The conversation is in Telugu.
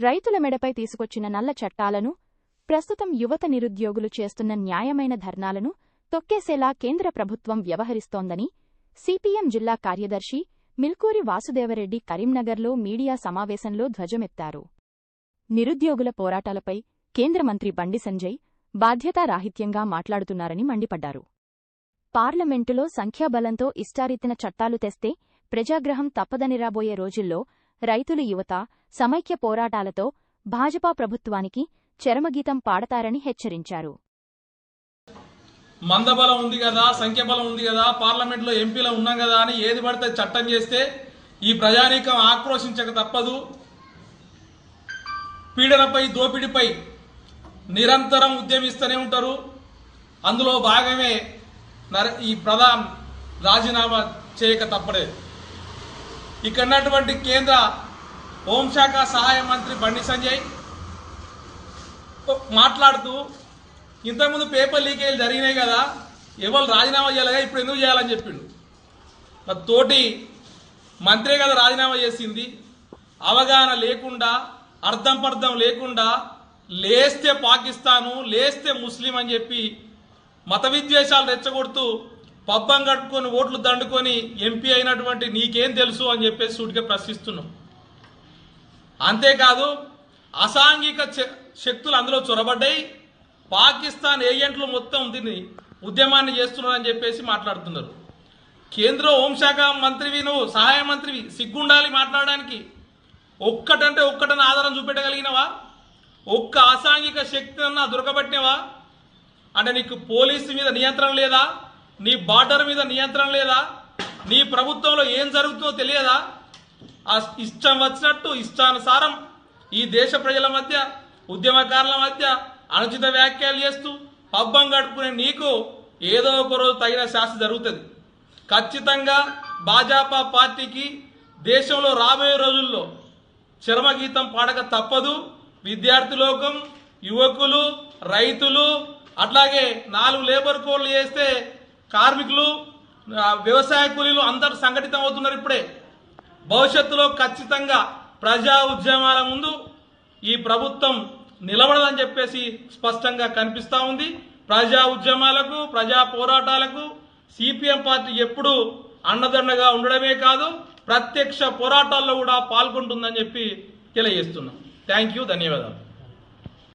రైతుల మెడపై తీసుకొచ్చిన నల్ల చట్టాలను, ప్రస్తుతం యువత నిరుద్యోగులు చేస్తున్న న్యాయమైన ధర్నాలను తొక్కేసేలా కేంద్ర ప్రభుత్వం వ్యవహరిస్తోందని సిపిఎం జిల్లా కార్యదర్శి మిల్కూరి వాసుదేవరెడ్డి కరీంనగర్లో మీడియా సమావేశంలో ధ్వజమెత్తారు. నిరుద్యోగుల పోరాటాలపై కేంద్ర మంత్రి బండి సంజయ్ బాధ్యతారాహిత్యంగా మాట్లాడుతున్నారని మండిపడ్డారు. పార్లమెంటులో సంఖ్యాబలంతో ఇష్టారీతిన చట్టాలు తెస్తే ప్రజాగ్రహం తప్పదని రాబోయే రోజుల్లో రైతులు, యువత సమైక్య పోరాటాలతో భాజపా ప్రభుత్వానికి చరమగీతం పాడతారని హెచ్చరించారు. మందబలం ఉంది కదా, సంఖ్యాబలం ఉంది కదా, పార్లమెంట్లో ఎంపీలు ఉన్నాం కదా అని ఏది పడితే చట్టం చేస్తే ఈ ప్రజానీకం ఆక్రోశించక తప్పదు. పీడనపై, దోపిడీపై నిరంతరం ఉద్యమిస్తూనే ఉంటారు. అందులో భాగమే ఈ ప్రధాన్ రాజీనామా చేయక తప్పలేదు. ఇక్కడున్నటువంటి కేంద్ర హోంశాఖ సహాయ మంత్రి బండి సంజయ్ మాట్లాడుతూ ఇంతకుముందు పేపర్ లీకేజ్ జరిగినాయి కదా, ఎవరు రాజీనామా చేయాలిగా, ఇప్పుడు ఎందుకు చేయాలని చెప్పిండు. తోటి మంత్రే కదా రాజీనామా చేసింది. అవగాహన లేకుండా, అర్థం పర్థం లేకుండా లేస్తే పాకిస్తాను, లేస్తే ముస్లిం అని చెప్పి మత విద్వేషాలు రెచ్చగొడుతూ పబ్బం కట్టుకొని ఓట్లు దండుకొని ఎంపీ అయినటువంటి నీకేం తెలుసు అని చెప్పేసి సూటిగా ప్రశ్నిస్తున్నాం. అంతేకాదు అసాంఘిక శక్తులు అందులో చొరబడ్డాయి, పాకిస్తాన్ ఏజెంట్లు మొత్తం దీన్ని ఉద్యమాన్ని చేస్తున్నారని చెప్పేసి మాట్లాడుతున్నారు. కేంద్ర హోంశాఖ మంత్రివి, నువ్వు సహాయ మంత్రివి, సిగ్గుండాలి మాట్లాడడానికి. ఒక్కటంటే ఒక్కటని ఆధారం చూపెట్టగలిగినవా? ఒక్క అసాంఘిక శక్తి అన్నా దొరకబట్టినవా? అంటే నీకు పోలీసు మీద నియంత్రణ లేదా? నీ బార్డర్ మీద నియంత్రణ లేదా? నీ ప్రభుత్వంలో ఏం జరుగుతుందో తెలియదా? ఆ ఇష్టం వచ్చినట్టు ఇష్టానుసారం ఈ దేశ ప్రజల మధ్య, ఉద్యమకారుల మధ్య అనుచిత వ్యాఖ్యలు చేస్తూ పబ్బం గడుపుకునే నీకు ఏదో ఒక రోజు తగిన శాస్తి జరుగుతుంది. ఖచ్చితంగా భాజపా పార్టీకి దేశంలో రాబోయే రోజుల్లో చరమగీతం పాడక తప్పదు. విద్యార్థి లోకం, యువకులు, రైతులు, అట్లాగే 4 లేబర్ కోడ్లు చేస్తే కార్మికులు, వ్యవసాయ కూలీలు అందరూ సంఘటితం అవుతున్నారు. ఇప్పుడే భవిష్యత్తులో ఖచ్చితంగా ప్రజా ఉద్యమాల ముందు ఈ ప్రభుత్వం నిలబడదని చెప్పేసి స్పష్టంగా కనిపిస్తూ ఉంది. ప్రజా ఉద్యమాలకు, ప్రజా పోరాటాలకు సిపిఎం పార్టీ ఎప్పుడూ అండదండగా ఉండడమే కాదు, ప్రత్యక్ష పోరాటాల్లో కూడా పాల్గొంటుందని చెప్పి తెలియజేస్తున్నాం. థ్యాంక్ యూ, ధన్యవాదాలు.